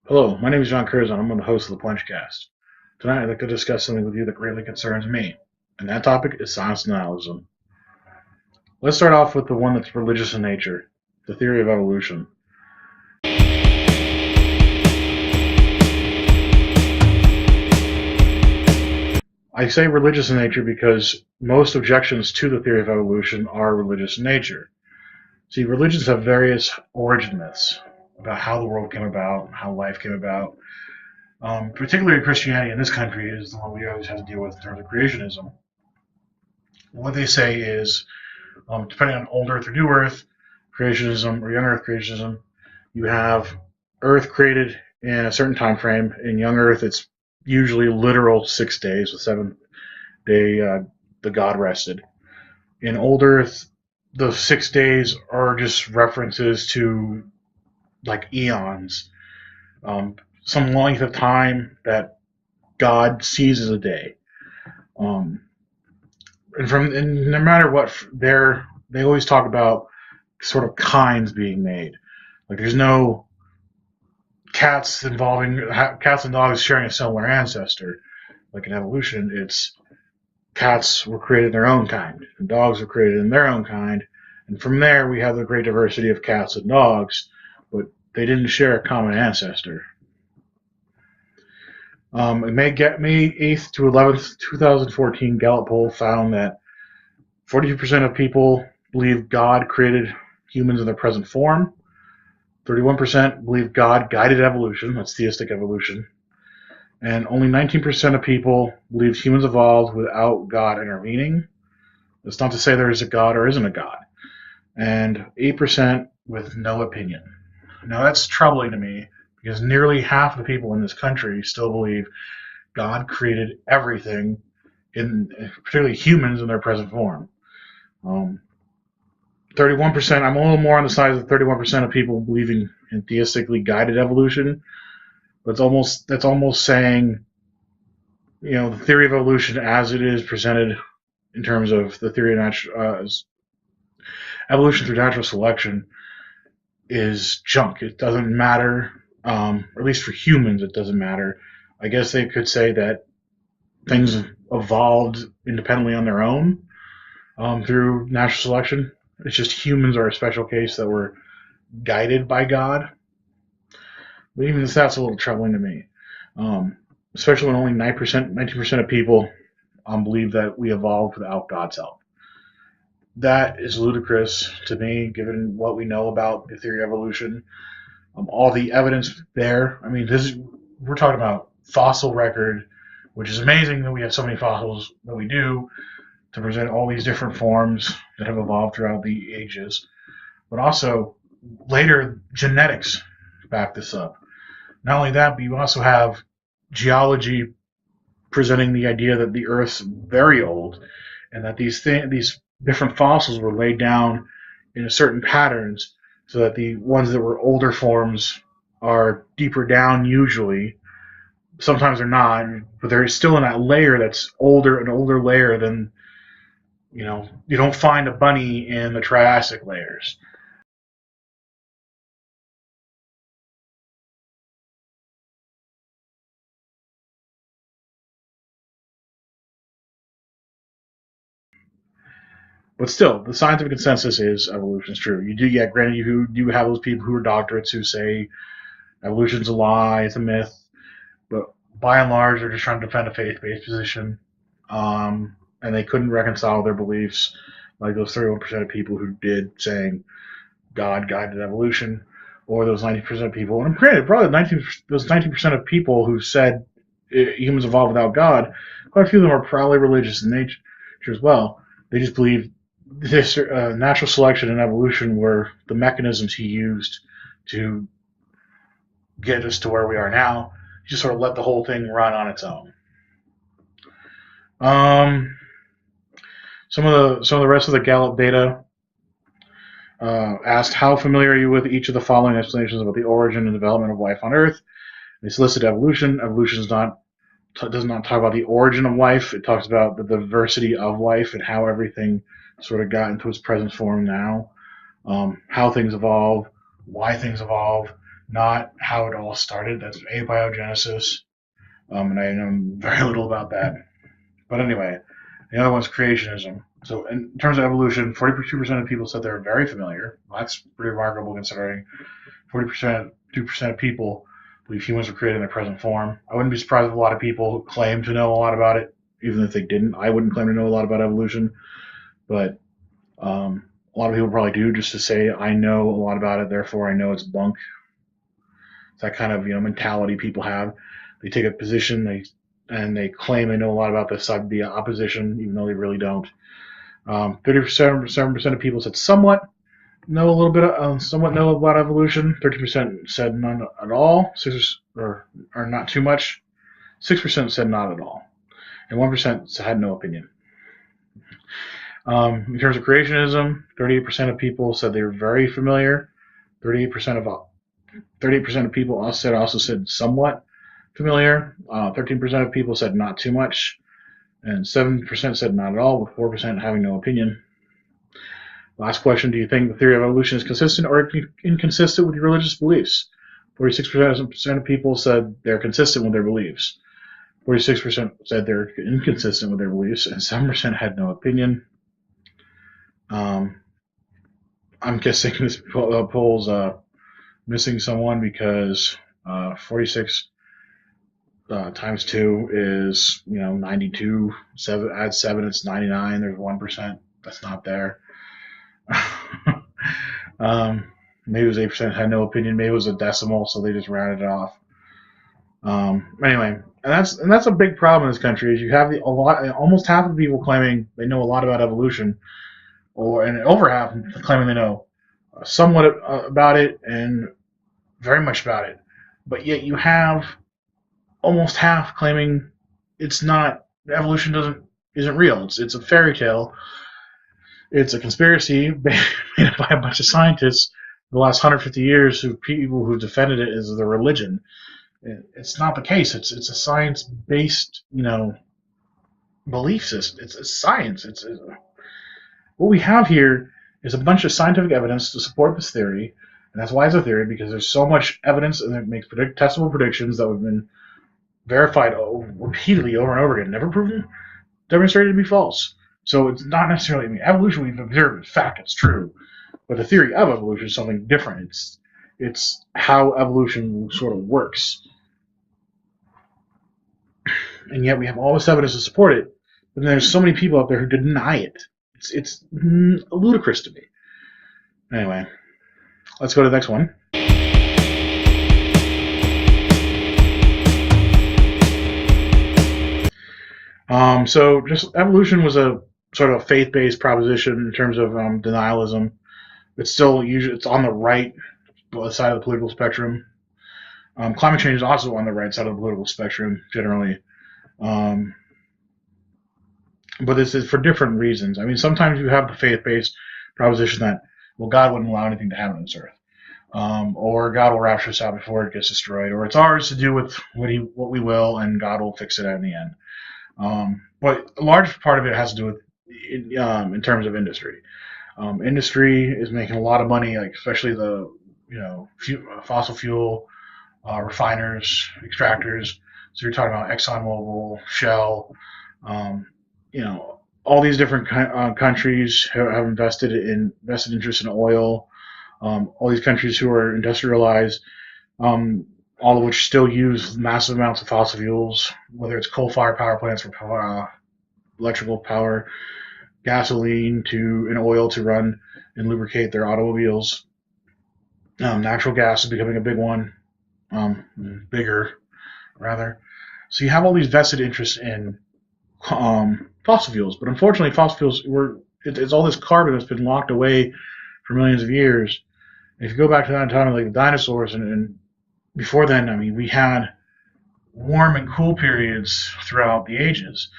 Hello, my name is John Curzon. I'm one of the hosts of the Plunge cast. Tonight I'd like to discuss something with you that greatly concerns me, and that topic is science denialism. Let's start off with the one that's religious in nature, the theory of evolution. I say religious in nature because most objections to the theory of evolution are religious in nature. See, religions have various origin myths about how the world came about, how life came about. Particularly Christianity in this country is the one we always have to deal with in terms of creationism. What they say is, depending on old Earth or new Earth creationism or young Earth creationism, you have Earth created in a certain time frame. In young Earth, it's usually literal 6 days. The seventh day, the God rested. In old Earth, the 6 days are just references to like eons, some length of time that God sees as a day. Um, and no matter what, they always talk about sort of kinds being made. Like there's no cats and dogs sharing a similar ancestor. Like in evolution, it's cats were created in their own kind, and dogs were created in their own kind, and from there we have the great diversity of cats and dogs, but they didn't share a common ancestor. May 8th to 11th, 2014 Gallup poll found that 42% of people believe God created humans in their present form. 31% believe God guided evolution, that's theistic evolution. And only 19% of people believe humans evolved without God intervening. That's not to say there is a God or isn't a God. And 8% with no opinion. Now that's troubling to me because nearly half the people in this country still believe God created everything, particularly humans in their present form. 31%, I'm a little more on the side of the 31% of people believing in theistically guided evolution. But that's almost saying, the theory of evolution as it is presented in terms of the theory of evolution through natural selection is junk. It doesn't matter, or at least for humans, it doesn't matter. I guess they could say that things evolved independently on their own through natural selection. It's just humans are a special case that were guided by God. But even that's a little troubling to me, especially when only 19% of people believe that we evolved without God's help. That is ludicrous to me, given what we know about the theory of evolution. All the evidence there. I mean, we're talking about fossil record, which is amazing that we have so many fossils that we do to present all these different forms that have evolved throughout the ages. But also, later genetics back this up. Not only that, but you also have geology presenting the idea that the Earth's very old, and that these different fossils were laid down in certain patterns, so that the ones that were older forms are deeper down usually. Sometimes they're not, but they're still in that layer that's an older layer than, you don't find a bunny in the Triassic layers. But still, the scientific consensus is evolution is true. Granted, you do have those people who are doctorates who say evolution's a lie, it's a myth, but by and large, they're just trying to defend a faith-based position, and they couldn't reconcile their beliefs, like those 31% of people who did, saying God guided evolution, or those 90% of people. And granted, probably those 90% of people who said humans evolved without God, quite a few of them are probably religious in nature as well. They just believe this natural selection and evolution were the mechanisms he used to get us to where we are now. He just sort of let the whole thing run on its own. Some of the rest of the Gallup data asked, how familiar are you with each of the following explanations about the origin and development of life on Earth? They listed evolution. Evolution does not talk about the origin of life. It talks about the diversity of life and how everything sort of got into its present form now, how things evolve, why things evolve. not how it all started. That's abiogenesis, and I know very little about that. But anyway, the other one's creationism. So in terms of evolution, 42% of people said they're very familiar. Well, that's pretty remarkable considering 40%, 2% of people believe humans were created in their present form. I wouldn't be surprised if a lot of people claim to know a lot about it, even if they didn't. I wouldn't claim to know a lot about evolution, but a lot of people probably do, just to say I know a lot about it, therefore I know it's bunk. It's that kind of mentality people have. They take a position, they claim they know a lot about this side of the opposition, even though they really don't. 37% of people said somewhat know a little bit, somewhat know about evolution. 30% said none at all, or not too much. 6% said not at all, and 1% had no opinion. In terms of creationism, 38% of people said they were very familiar. 38% of people also said somewhat familiar. 13% of people said not too much, and 7% said not at all, with 4% having no opinion. Last question: do you think the theory of evolution is consistent or inconsistent with your religious beliefs? 46% of people said they're consistent with their beliefs. 46% said they're inconsistent with their beliefs, and 7% had no opinion. I'm guessing this poll's missing someone, because 46 times 2 is 92. 7 add 7, it's 99. There's 1% that's not there. Maybe it was 8% had no opinion. Maybe it was a decimal, so they just rounded it off. Anyway, and that's a big problem in this country. Is you have almost half of the people claiming they know a lot about evolution, and over half claiming they know somewhat about it and very much about it. But yet you have almost half claiming it's not. Evolution isn't real. It's a fairy tale. It's a conspiracy made by a bunch of scientists the last 150 years, people who defended it as their religion. It's not the case. It's a science-based, belief system. It's science. What we have here is a bunch of scientific evidence to support this theory, and that's why it's a theory, because there's so much evidence and it makes testable predictions that have been verified repeatedly over and over again, never proven, demonstrated to be false. So it's not necessarily, evolution we've observed is fact, it's true, but the theory of evolution is something different. It's how evolution sort of works. And yet we have all this evidence to support it, but there's so many people out there who deny it. It's ludicrous to me. Anyway, let's go to the next one. So just evolution was a sort of faith-based proposition in terms of denialism. It's still it's on the right side of the political spectrum. Climate change is also on the right side of the political spectrum generally. But this is for different reasons. I mean, sometimes you have the faith-based proposition that, well, God wouldn't allow anything to happen on this earth, or God will rapture us out before it gets destroyed, or it's ours to do with what we will, and God will fix it in the end. But a large part of it has to do with in terms of industry. Industry is making a lot of money, like especially the fossil fuel refiners, extractors. So you're talking about ExxonMobil, Shell. All these different countries have invested interest in oil. All these countries who are industrialized, all of which still use massive amounts of fossil fuels, whether it's coal-fired power plants for electrical power, gasoline and oil to run and lubricate their automobiles. Natural gas is becoming a big one, bigger rather. So you have all these vested interests in fossil fuels, but unfortunately, fossil fuels it's all this carbon that's been locked away for millions of years. And if you go back to that time, like the dinosaurs, and before then, I mean, we had warm and cool periods throughout the ages.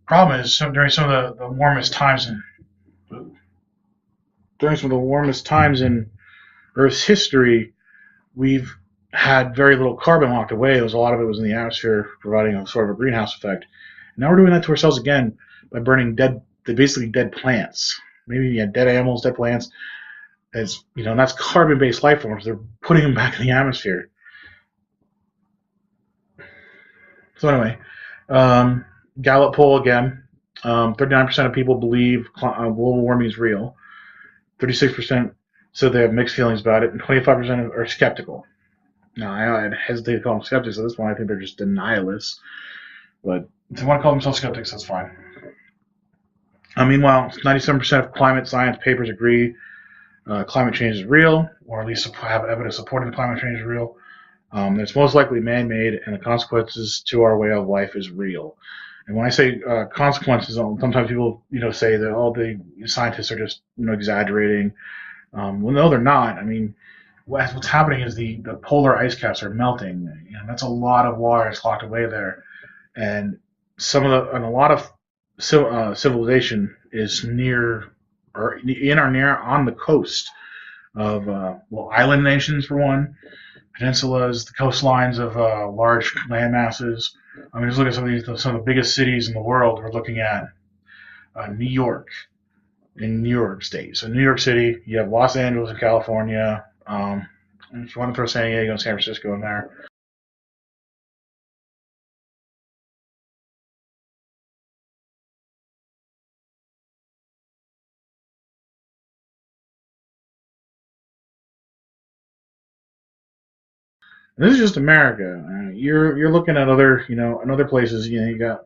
Problem is, during some of the warmest times in Earth's history, we've had very little carbon locked away. A lot of it was in the atmosphere, providing a sort of a greenhouse effect. Now we're doing that to ourselves again by burning basically dead plants. Maybe dead animals, dead plants, as and that's carbon-based life forms. They're putting them back in the atmosphere. So anyway, um, Gallup poll again. 39% of people believe global warming is real. 36% said they have mixed feelings about it, and 25% are skeptical. Now, I hesitate to call them skeptics at this point. I think they're just denialists. But if they want to call themselves skeptics, that's fine. Meanwhile, 97% of climate science papers agree climate change is real, or at least have evidence supporting the climate change is real. It's most likely man-made, and the consequences to our way of life is real. And when I say consequences, sometimes people say that all the scientists are just exaggerating. Well, no, they're not. I mean, what's happening is the polar ice caps are melting. That's a lot of water that's locked away there, and a lot of civilization is near or in or near on the coast of island nations for one, peninsulas, the coastlines of large land masses. I mean, just look at some of the biggest cities in the world. We're looking at New York, in New York State. So New York City, you have Los Angeles in California. If you want to throw San Diego and San Francisco in there. And this is just America. You're looking at other in other places. You got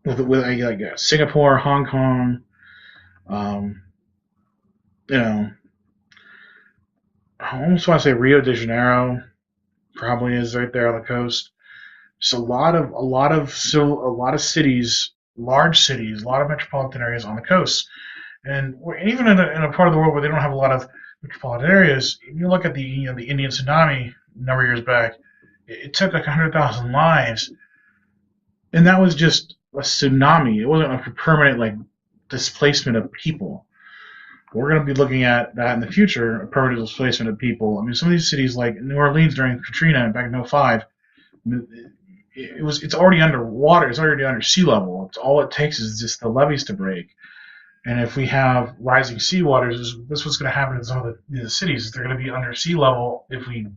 with like Singapore, Hong Kong. Um, you know, I almost want to say Rio de Janeiro probably is right there on the coast. Just a lot of cities, large cities, a lot of metropolitan areas on the coast. And even in a part of the world where they don't have a lot of metropolitan areas, if you look at the Indian tsunami a number of years back, it took like 100,000 lives, and that was just a tsunami. It wasn't like a permanent like displacement of people. We're going to be looking at that in the future, a permanent displacement of people. I mean, some of these cities like New Orleans during Katrina back in '05, it's already underwater. It's already under sea level. All it takes is just the levees to break. And if we have rising sea waters, this is what's going to happen in some of the cities. They're going to be under sea level if we,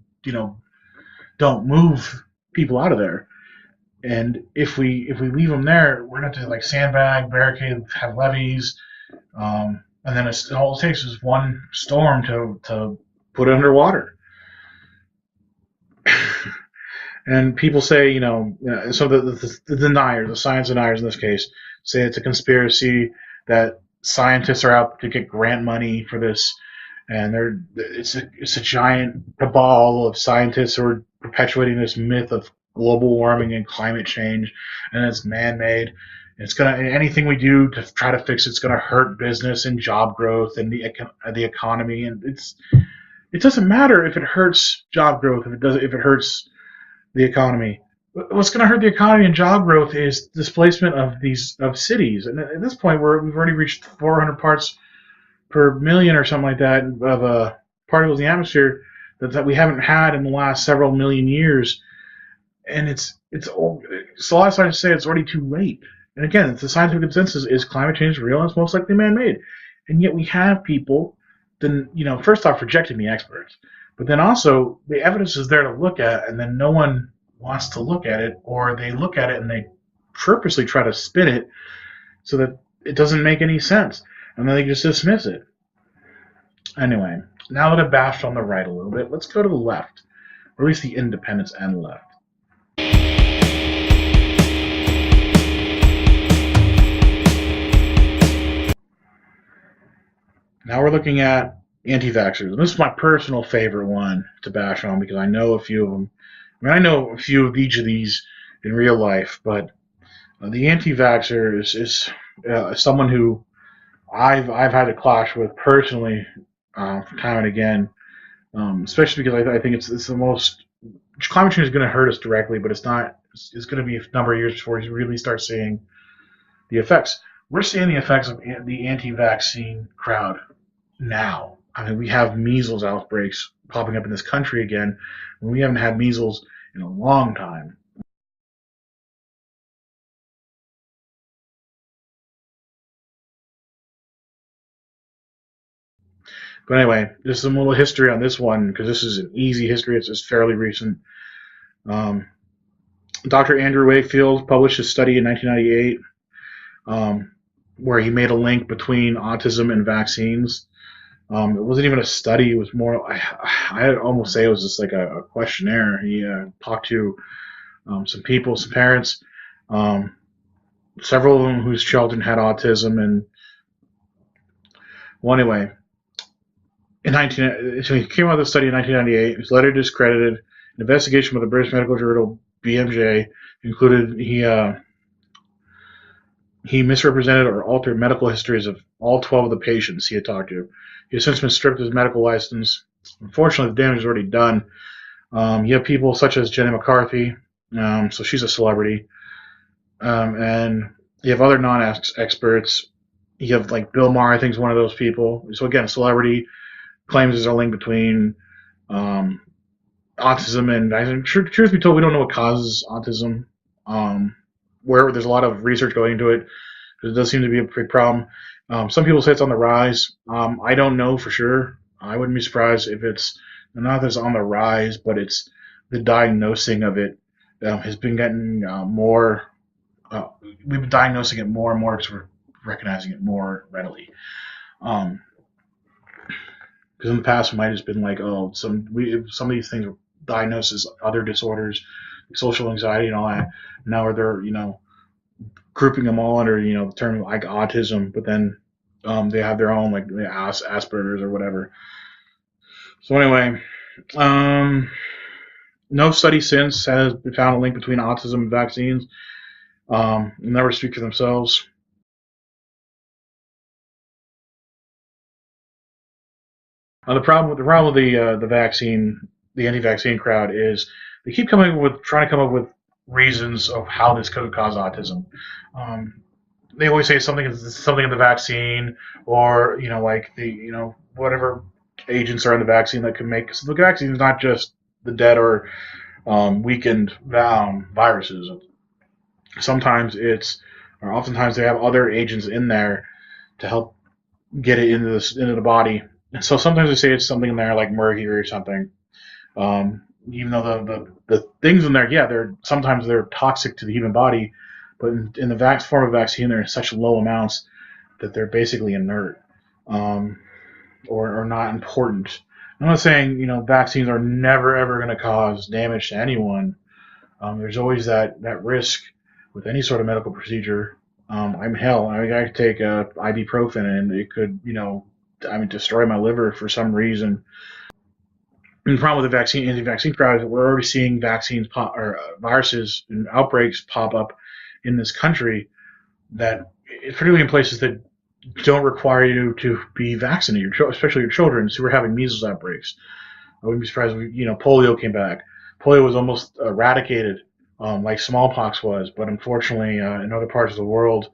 don't move people out of there. And if we leave them there, we're going to have to like sandbag, barricade, have levees, and then all it takes is one storm to put it underwater. And people say, so the deniers, the science deniers in this case, say it's a conspiracy, that scientists are out to get grant money for this, and it's a giant cabal of scientists who are perpetuating this myth of global warming and climate change, and it's man-made. Anything we do to try to fix it's gonna hurt business and job growth and the economy, and it doesn't matter if it hurts job growth, if it hurts the economy. What's going to hurt the economy and job growth is displacement of cities. And at this point, we've already reached 400 parts per million or something like that of particles in the atmosphere that we haven't had in the last several million years. And so a lot of scientists say it's already too late. And again, the scientific consensus is climate change is real and it's most likely man-made. And yet we have people, first off, rejecting the experts. But then also, the evidence is there to look at, and then no one wants to look at it, or they look at it and they purposely try to spin it so that it doesn't make any sense, and then they just dismiss it. Anyway, now that I've bashed on the right a little bit, let's go to the left, or at least the independents and left. Now we're looking at anti-vaxxers. This is my personal favorite one to bash on because I know a few of them. I mean, I know a few of each of these in real life, but the anti-vaxxer is someone who I've had to clash with personally from time and again, especially because I think it's the most climate change is going to hurt us directly, but it's not. It's going to be a number of years before you really start seeing the effects. We're seeing the effects of the anti-vaccine crowd now. I mean, we have measles outbreaks popping up in this country again, and we haven't had measles in a long time. But anyway, just some little history on this one, because this is an easy history. It's just fairly recent. Um, Dr. Andrew Wakefield published a study in 1998 where he made a link between autism and vaccines. It wasn't even a study. It was more, I'd almost say it was just like a questionnaire. He talked to some people, some parents, um, several of them whose children had autism. And well, anyway, so he came out with a study in 1998. His letter discredited. An investigation by the British medical journal BMJ included he misrepresented or altered medical histories of all 12 of the patients he had talked to. He has since been stripped of his medical license. Unfortunately, the damage is already done. You have people such as Jenny McCarthy, so she's a celebrity, and you have other non-experts. You have like Bill Maher, I think, is one of those people. So again, a celebrity claims there's a link between autism and I think, truth be told, we don't know what causes autism. Where there's a lot of research going into it, it does seem to be a big problem. Some people say it's on the rise. I don't know for sure. I wouldn't be surprised if it's not that it's on the rise, but it's the diagnosing of it has been getting more. We've been diagnosing it more and more because we're recognizing it more readily. Because in the past, it might have just been like, oh, some of these things were diagnosed as other disorders, like social anxiety and all that. Now they're grouping them all under the term like autism, but then they have their own like Asperger's or whatever. So anyway, no study since has found a link between autism and vaccines. Never speak for themselves. The problem with the vaccine, the anti-vaccine crowd is they keep trying to come up with reasons of how this could cause autism. They always say something in the vaccine, or like the whatever agents are in the vaccine that can make. Because the vaccine is not just the dead or weakened viruses. Sometimes oftentimes they have other agents in there to help get it into the body. And so sometimes they say it's something in there like mercury or something. Even though the things in there, yeah, sometimes they're toxic to the human body, but in the form of vaccine, they're in such low amounts that they're basically inert or not important. I'm not saying vaccines are never ever going to cause damage to anyone. There's always that risk with any sort of medical procedure. I could take ibuprofen and it could destroy my liver for some reason. And the problem with the anti-vaccine crowd is that we're already seeing viruses and outbreaks pop up in this country that, particularly in places that don't require you to be vaccinated, especially your children. So we're having measles outbreaks. I wouldn't be surprised if polio came back. Polio was almost eradicated, like smallpox was, but unfortunately, in other parts of the world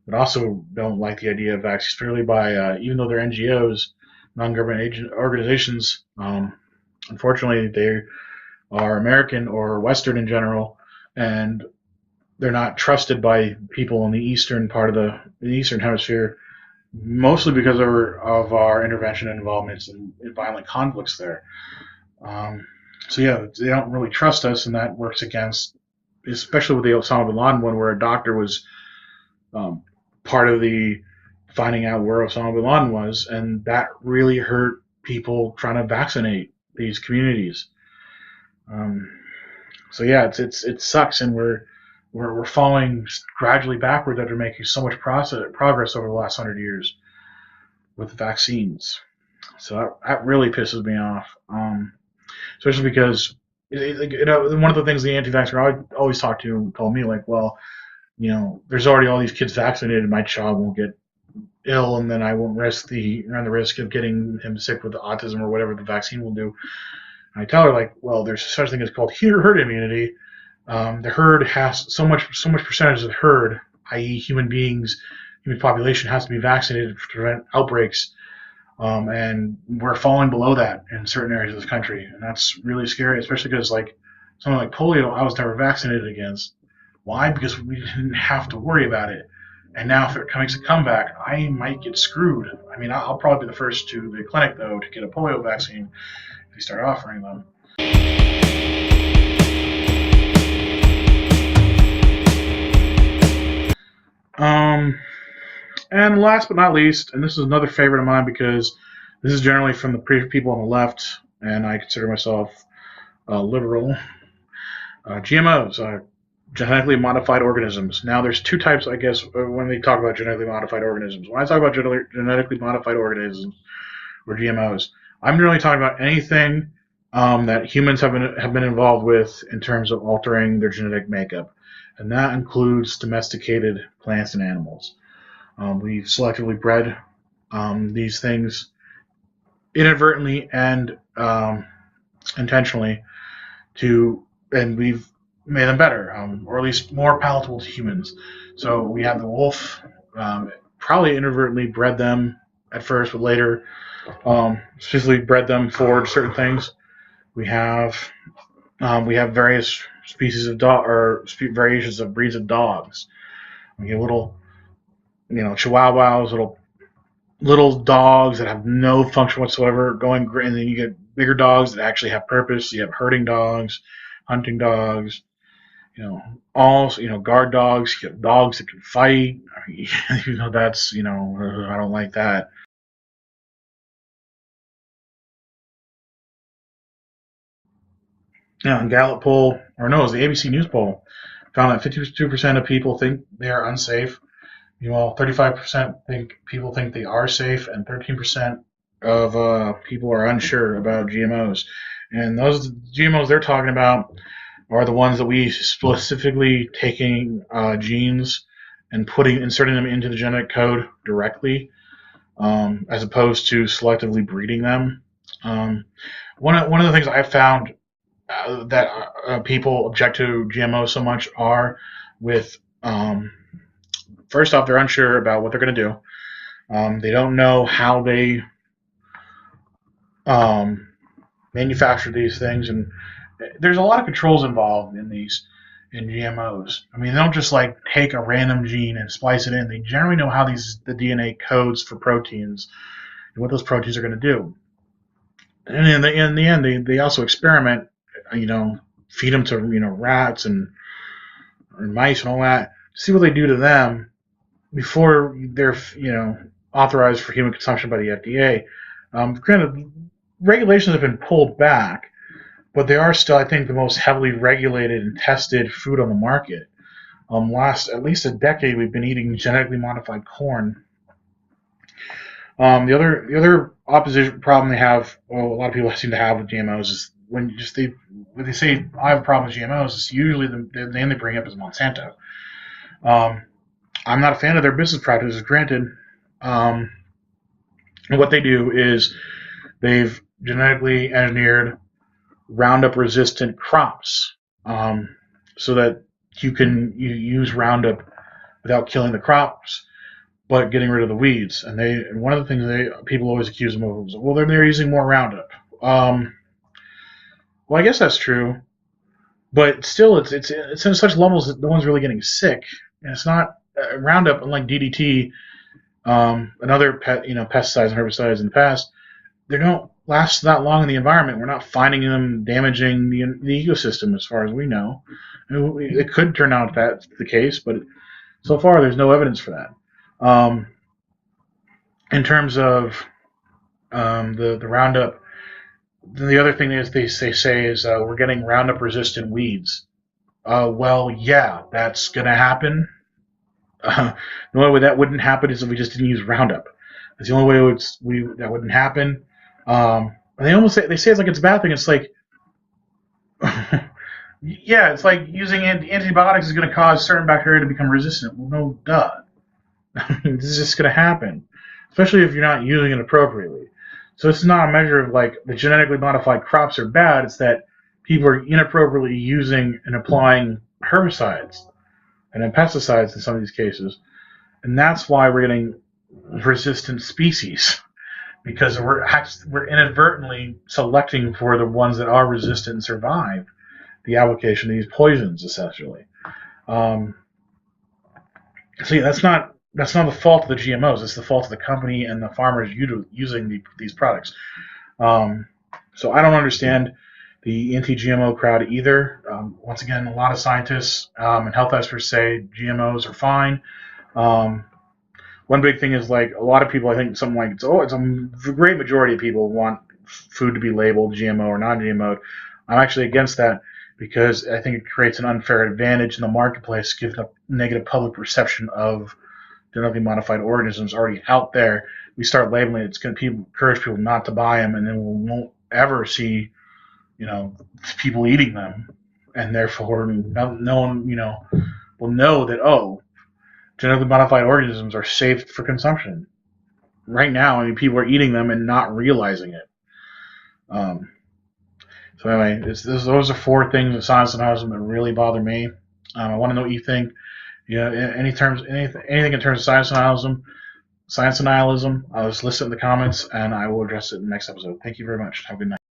that also don't like the idea of vaccines, particularly by even though they're NGOs, non-government organizations. Unfortunately, they are American or Western in general, and they're not trusted by people in the eastern hemisphere, mostly because of our intervention and involvements in violent conflicts there. So yeah, they don't really trust us, and that works against, especially with the Osama bin Laden one, where a doctor was part of the finding out where Osama bin Laden was, and that really hurt people trying to vaccinate these communities. So yeah, it sucks, and we're falling gradually backwards after making so much progress over the last 100 years with vaccines. So that really pisses me off, especially because one of the things the anti-vaxxer I always told me, like, well, there's already all these kids vaccinated, my child won't get ill, and then I won't run the risk of getting him sick with autism or whatever the vaccine will do. And I tell her, like, well, there's such a thing as called herd immunity. The herd has so much percentage of the herd, i.e., human population has to be vaccinated to prevent outbreaks, and we're falling below that in certain areas of the country, and that's really scary, especially because like something like polio, I was never vaccinated against. Why? Because we didn't have to worry about it. And now if it makes a comeback, I might get screwed. I mean, I'll probably be the first to the clinic, though, to get a polio vaccine if they start offering them. And last but not least, and this is another favorite of mine because this is generally from the people on the left, and I consider myself liberal. GMOs, genetically modified organisms. Now, there's two types, I guess, when they talk about genetically modified organisms. When I talk about genetically modified organisms or GMOs, I'm really talking about anything that humans have been involved with in terms of altering their genetic makeup, and that includes domesticated plants and animals. We've selectively bred these things inadvertently and intentionally and we've made them better, or at least more palatable to humans. So we have the wolf, probably inadvertently bred them at first, but later specifically bred them for certain things. We have various species of dog or variations of breeds of dogs. We get little, chihuahuas, little dogs that have no function whatsoever going, and then you get bigger dogs that actually have purpose. You have herding dogs, hunting dogs, guard dogs. You have dogs that can fight. That's, I don't like that. Yeah, and Gallup poll, or no, it was the ABC News poll, found that 52% of people think they are unsafe. 35% people think they are safe, and 13% of people are unsure about GMOs. And those GMOs they're talking about are the ones that we specifically taking genes and inserting them into the genetic code directly, as opposed to selectively breeding them. One of the things I've found that people object to GMOs so much are with first off, they're unsure about what they're going to do. They don't know how they manufacture these things, and there's a lot of controls involved in GMOs. I mean, they don't just like take a random gene and splice it in. They generally know how the DNA codes for proteins and what those proteins are going to do. And in the end, they also experiment. Feed them to rats and mice and all that to see what they do to them before they're authorized for human consumption by the FDA. Granted, regulations have been pulled back, but they are still, I think, the most heavily regulated and tested food on the market. Last at least a decade, we've been eating genetically modified corn. The other opposition problem they have, a lot of people seem to have with GMOs, is when they say I have a problem with GMOs, it's usually the name they bring up is Monsanto. I'm not a fan of their business practices, granted. And what they do is they've genetically engineered Roundup resistant crops, so that you can use Roundup without killing the crops, but getting rid of the weeds. And one of the things people always accuse them of is, well, they're using more Roundup. Well, I guess that's true, but still, it's in such levels that no one's really getting sick, and it's not Roundup, unlike DDT, and other pesticides and herbicides in the past. They don't last that long in the environment. We're not finding them damaging the ecosystem, as far as we know. It could turn out that's the case, but so far there's no evidence for that. In terms of the Roundup, the other thing is they say is we're getting Roundup resistant weeds. Well, yeah, that's going to happen. The only way that wouldn't happen is if we just didn't use Roundup. That's the only way that wouldn't happen. And they say it's like it's a bad thing. It's like, yeah, it's like using antibiotics is going to cause certain bacteria to become resistant. Well, no, duh. This is just going to happen, especially if you're not using it appropriately. So it's not a measure of like the genetically modified crops are bad. It's that people are inappropriately using and applying herbicides and then pesticides in some of these cases. And that's why we're getting resistant species, because we're inadvertently selecting for the ones that are resistant and survive the application of these poisons, essentially. So yeah, that's not that's not the fault of the GMOs. It's the fault of the company and the farmers using these products. So I don't understand the anti-GMO crowd either. Once again, a lot of scientists and health experts say GMOs are fine. One big thing is like a lot of people, I think something like the great majority of people want food to be labeled GMO or non-GMO. I'm actually against that because I think it creates an unfair advantage in the marketplace, given a negative public perception of genetically modified organisms already out there. We start labeling it, it's going to encourage people not to buy them, and then we won't ever see, people eating them, and therefore no one, will know that genetically modified organisms are safe for consumption. Right now, I mean, people are eating them and not realizing it. So anyway, those are 4 things in science and denialism that really bother me. I want to know what you think. Anything in terms of science and denialism, I'll just list it in the comments and I will address it in the next episode. Thank you very much. Have a good night.